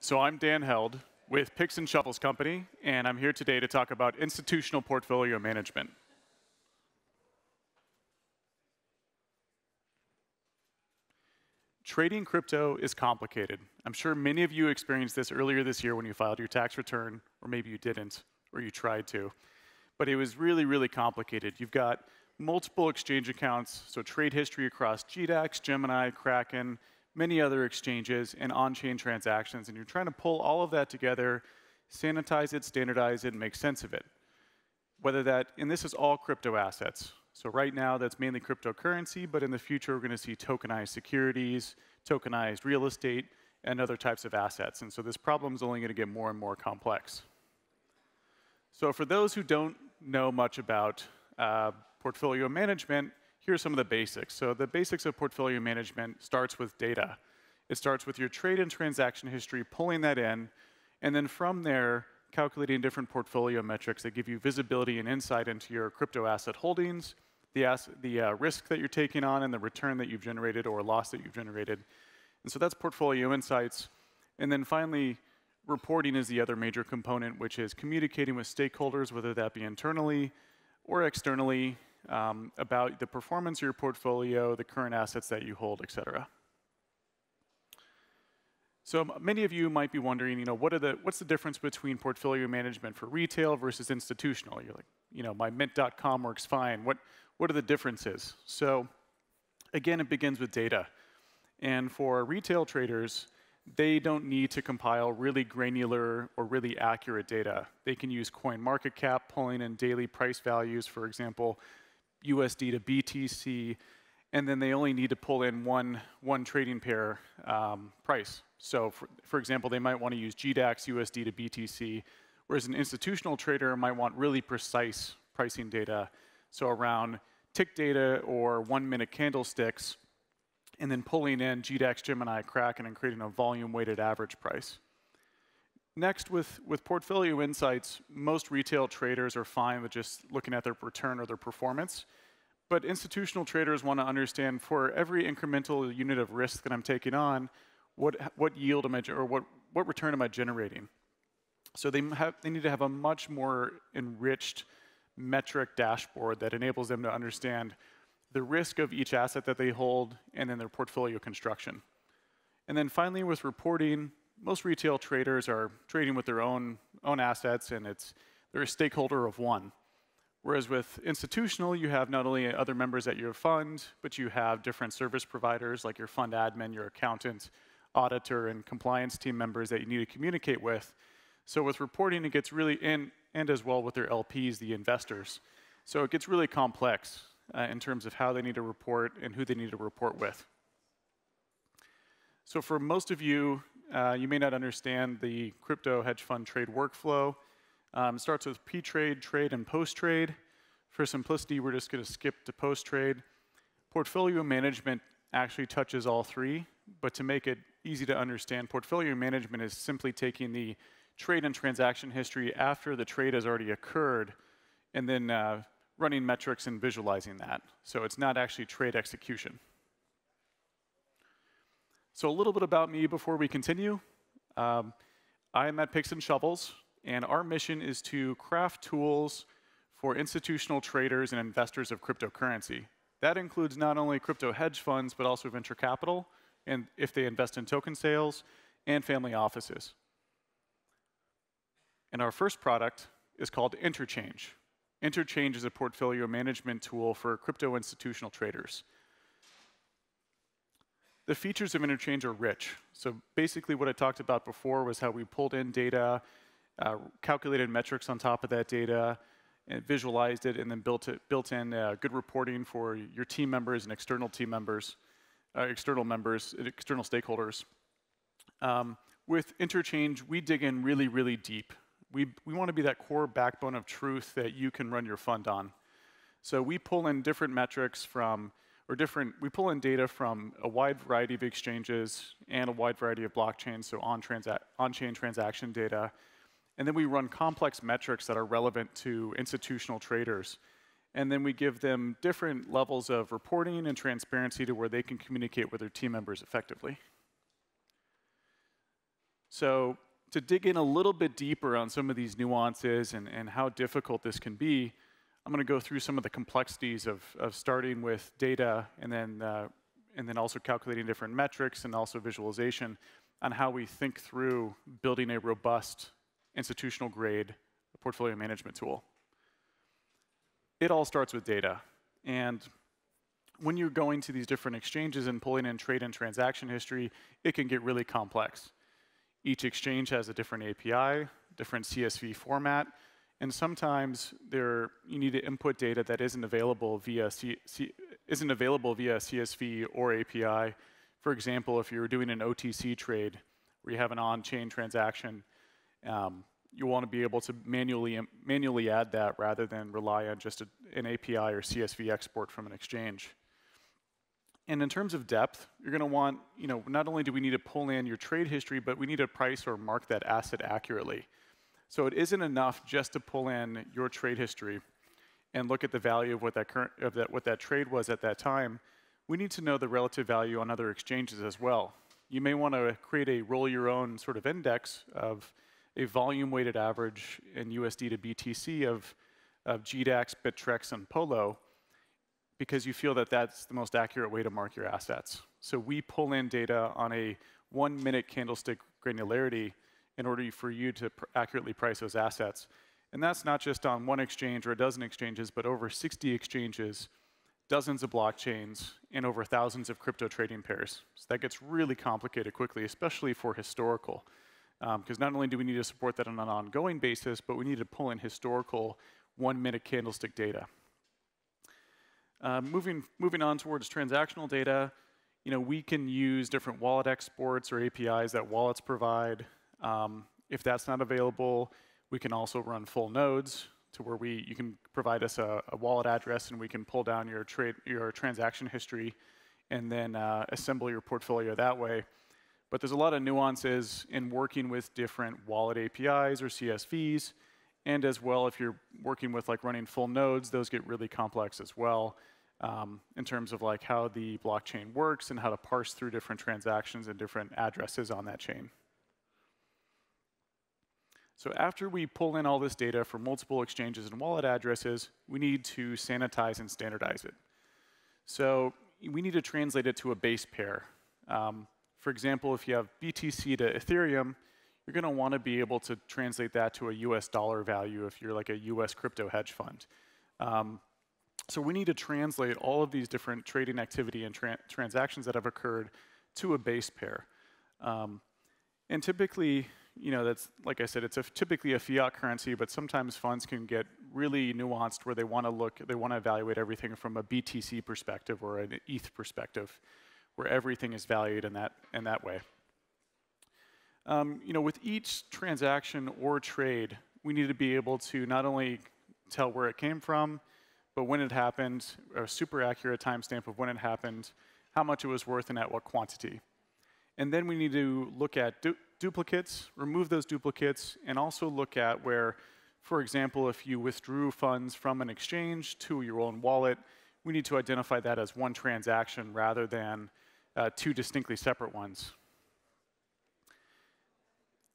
So I'm Dan Held with Picks and Shovels Company, and I'm here today to talk about institutional portfolio management. Trading crypto is complicated. I'm sure many of you experienced this earlier this year when you filed your tax return, or maybe you didn't, or you tried to. But it was really, really complicated. You've got multiple exchange accounts, so trade history across GDAX, Gemini, Kraken, many other exchanges, and on-chain transactions, and you're trying to pull all of that together, sanitize it, standardize it, and make sense of it. And this is all crypto assets. So right now, that's mainly cryptocurrency, but in the future, we're going to see tokenized securities, tokenized real estate, and other types of assets. And so this problem is only going to get more and more complex. So for those who don't know much about portfolio management, here are some of the basics. So the basics of portfolio management starts with data. It starts with your trade and transaction history, pulling that in, and then from there, calculating different portfolio metrics that give you visibility and insight into your crypto asset holdings, the risk that you're taking on, and the return that you've generated or loss that you've generated. And so that's portfolio insights. And then finally, reporting is the other major component, which is communicating with stakeholders, whether that be internally or externally, about the performance of your portfolio, the current assets that you hold, et cetera. So many of you might be wondering, what's the difference between portfolio management for retail versus institutional? You're like, my mint.com works fine. What are the differences? So again, it begins with data. And for retail traders, they don't need to compile really granular or really accurate data. They can use coin market cap, pulling in daily price values, for example, USD to BTC, and then they only need to pull in one trading pair price. So for example, they might want to use GDAX USD to BTC, whereas an institutional trader might want really precise pricing data, so around tick data or 1-minute candlesticks, and then pulling in GDAX, Gemini, Kraken, and creating a volume-weighted average price. Next, with portfolio insights, most retail traders are fine with just looking at their return or their performance. But institutional traders want to understand, for every incremental unit of risk that I'm taking on, what yield am I, or what return am I generating? So they need to have a much more enriched metric dashboard that enables them to understand the risk of each asset that they hold and then their portfolio construction. And then finally, with reporting, most retail traders are trading with their own assets, and they're a stakeholder of one. Whereas with institutional, you have not only other members at your fund, but you have different service providers like your fund admin, your accountant, auditor, and compliance team members that you need to communicate with. So with reporting, it gets really and as well with their LPs, the investors. So it gets really complex in terms of how they need to report and who they need to report with. So for most of you, you may not understand the crypto hedge fund trade workflow. It starts with pre-trade, trade, and post-trade. For simplicity, we're just going to skip to post-trade. Portfolio management actually touches all three, but to make it easy to understand, portfolio management is simply taking the trade and transaction history after the trade has already occurred, and then running metrics and visualizing that. So it's not actually trade execution. So a little bit about me before we continue. I'm at Picks and Shovels, and our mission is to craft tools for institutional traders and investors of cryptocurrency. That includes not only crypto hedge funds, but also venture capital, and if they invest in token sales, and family offices. And our first product is called Interchange. Interchange is a portfolio management tool for crypto institutional traders. The features of Interchange are rich. So basically what I talked about before was how we pulled in data, calculated metrics on top of that data, and visualized it, and then built in good reporting for your team members and external team members, external stakeholders. With Interchange, we dig in really, really deep. We want to be that core backbone of truth that you can run your fund on. So we pull in different metrics we pull in data from a wide variety of exchanges and a wide variety of blockchains, so on-chain transaction data. And then we run complex metrics that are relevant to institutional traders. And then we give them different levels of reporting and transparency to where they can communicate with their team members effectively. So to dig in a little bit deeper on some of these nuances and how difficult this can be, I'm going to go through some of the complexities of starting with data and then also calculating different metrics and also visualization on how we think through building a robust institutional grade portfolio management tool. It all starts with data. And when you're going to these different exchanges and pulling in trade and transaction history, it can get really complex. Each exchange has a different API, different CSV format, and sometimes you need to input data that isn't available via CSV or API. For example, if you're doing an OTC trade where you have an on-chain transaction, you want to be able to manually add that rather than rely on just an API or CSV export from an exchange. And in terms of depth, you're going to want, not only do we need to pull in your trade history, but we need to price or mark that asset accurately. So it isn't enough just to pull in your trade history and look at the value of what that trade was at that time. We need to know the relative value on other exchanges as well. You may want to create a roll your own sort of index of a volume weighted average in USD to BTC of GDAX, Bittrex, and Polo, because you feel that that's the most accurate way to mark your assets. So we pull in data on a 1-minute candlestick granularity in order for you to accurately price those assets. And that's not just on one exchange or a dozen exchanges, but over 60 exchanges, dozens of blockchains, and over thousands of crypto trading pairs. So that gets really complicated quickly, especially for historical. Because not only do we need to support that on an ongoing basis, but we need to pull in historical 1-minute candlestick data. Moving on towards transactional data, we can use different wallet exports or APIs that wallets provide. If that's not available, we can also run full nodes to where you can provide us a wallet address and we can pull down your transaction history and then assemble your portfolio that way. But there's a lot of nuances in working with different wallet APIs or CSVs, and as well, if you're working with running full nodes, those get really complex as well in terms of how the blockchain works and how to parse through different transactions and different addresses on that chain. So after we pull in all this data from multiple exchanges and wallet addresses, we need to sanitize and standardize it. So we need to translate it to a base pair. For example, if you have BTC to Ethereum, you're going to want to be able to translate that to a US dollar value if you're like a US crypto hedge fund. So we need to translate all of these different trading activity and transactions that have occurred to a base pair. And typically, that's, like I said, it's typically a fiat currency, but sometimes funds can get really nuanced where they want to evaluate everything from a BTC perspective or an ETH perspective, where everything is valued in that way. With each transaction or trade, we need to be able to not only tell where it came from, but when it happened, a super accurate timestamp of when it happened, how much it was worth, and at what quantity. And then we need to look at duplicates, remove those duplicates, and also look at where, for example, if you withdrew funds from an exchange to your own wallet, we need to identify that as one transaction rather than two distinctly separate ones.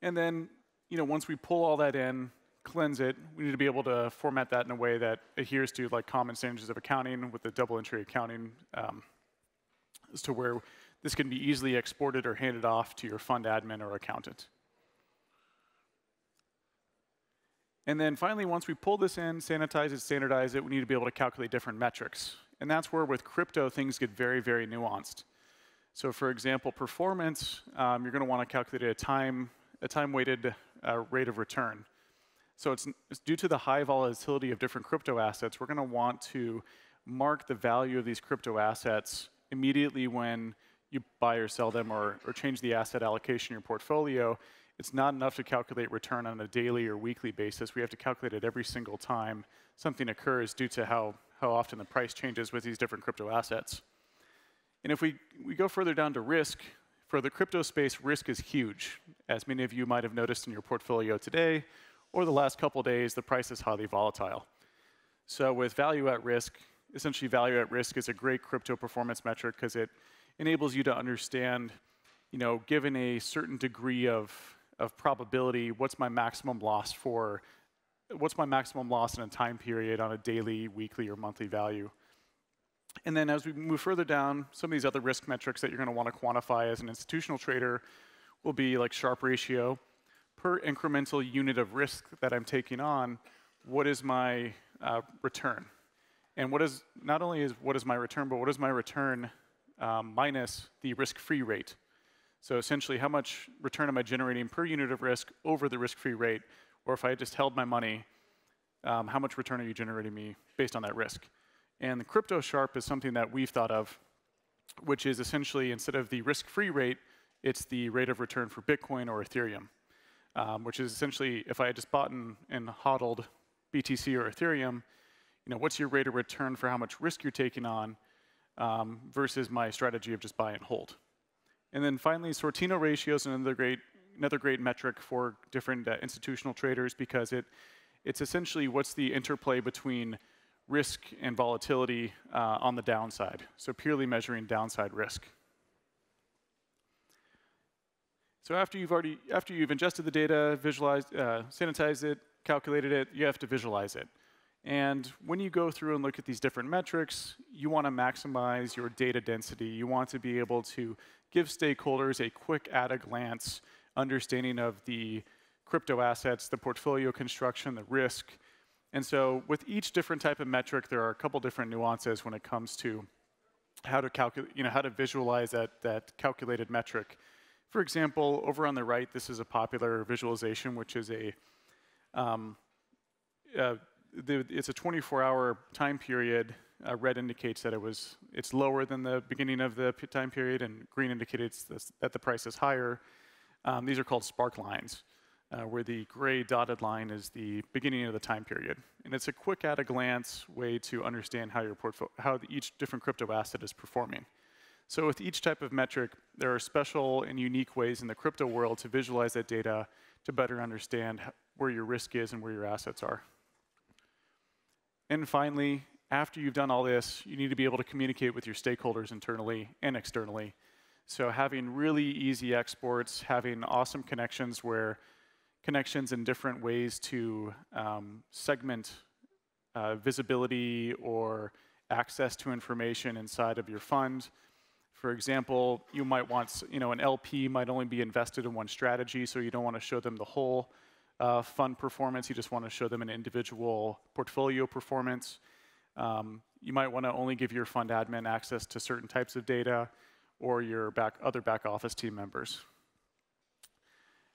And then, once we pull all that in, cleanse it, we need to be able to format that in a way that adheres to common standards of accounting with the double entry accounting as to where this can be easily exported or handed off to your fund admin or accountant. And then finally, once we pull this in, sanitize it, standardize it, we need to be able to calculate different metrics. And that's where with crypto, things get very, very nuanced. So for example, performance, you're going to want to calculate a time-weighted rate of return. So it's due to the high volatility of different crypto assets, we're going to want to mark the value of these crypto assets immediately when you buy or sell them or change the asset allocation in your portfolio. It's not enough to calculate return on a daily or weekly basis. We have to calculate it every single time something occurs due to how often the price changes with these different crypto assets. And if we go further down to risk, for the crypto space, risk is huge. As many of you might have noticed in your portfolio today or the last couple of days, the price is highly volatile. So with value at risk, essentially value at risk is a great crypto performance metric because it enables you to understand, given a certain degree of of probability, what's my maximum loss in a time period on a daily, weekly, or monthly value. And then as we move further down, some of these other risk metrics that you're going to want to quantify as an institutional trader will be like Sharpe ratio. Per incremental unit of risk that I'm taking on, what is my return? And not only is what is my return, but what is my return minus the risk-free rate? So essentially, how much return am I generating per unit of risk over the risk-free rate? Or if I just held my money, how much return are you generating me based on that risk? And the crypto Sharpe is something that we've thought of, which is essentially, instead of the risk-free rate, it's the rate of return for Bitcoin or Ethereum, which is essentially, if I had just bought and hodled BTC or Ethereum, what's your rate of return for how much risk you're taking on versus my strategy of just buy and hold. And then finally, Sortino Ratios, another great metric for different institutional traders, because it's essentially what's the interplay between risk and volatility on the downside. So purely measuring downside risk. So after you've ingested the data, visualized, sanitized it, calculated it, you have to visualize it. And when you go through and look at these different metrics, you want to maximize your data density. You want to be able to give stakeholders a quick at-a-glance understanding of the crypto assets, the portfolio construction, the risk. And so with each different type of metric, there are a couple different nuances when it comes to how to calculate, how to visualize that calculated metric. For example, over on the right, this is a popular visualization, which is it's a 24-hour time period. Red indicates that it's lower than the beginning of the time period, and green indicates that the price is higher. These are called Sparklines, where the gray dotted line is the beginning of the time period. And it's a quick at-a-glance way to understand how each different crypto asset is performing. So with each type of metric, there are special and unique ways in the crypto world to visualize that data to better understand where your risk is and where your assets are. And finally, after you've done all this, you need to be able to communicate with your stakeholders internally and externally. So having really easy exports, having awesome connections in different ways to segment visibility or access to information inside of your fund. For example, you might want, an LP might only be invested in one strategy, so you don't want to show them the whole fund performance. You just want to show them an individual portfolio performance. You might want to only give your fund admin access to certain types of data or your other back office team members.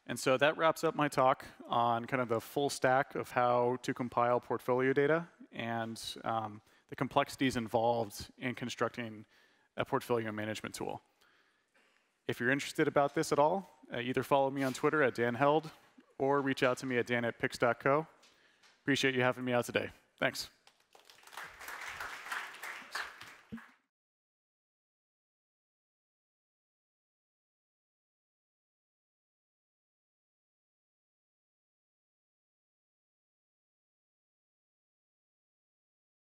And so that wraps up my talk on kind of the full stack of how to compile portfolio data and the complexities involved in constructing a portfolio management tool. If you're interested about this at all, either follow me on Twitter at danheld or reach out to me at dan@pix.co. Appreciate you having me out today. Thanks.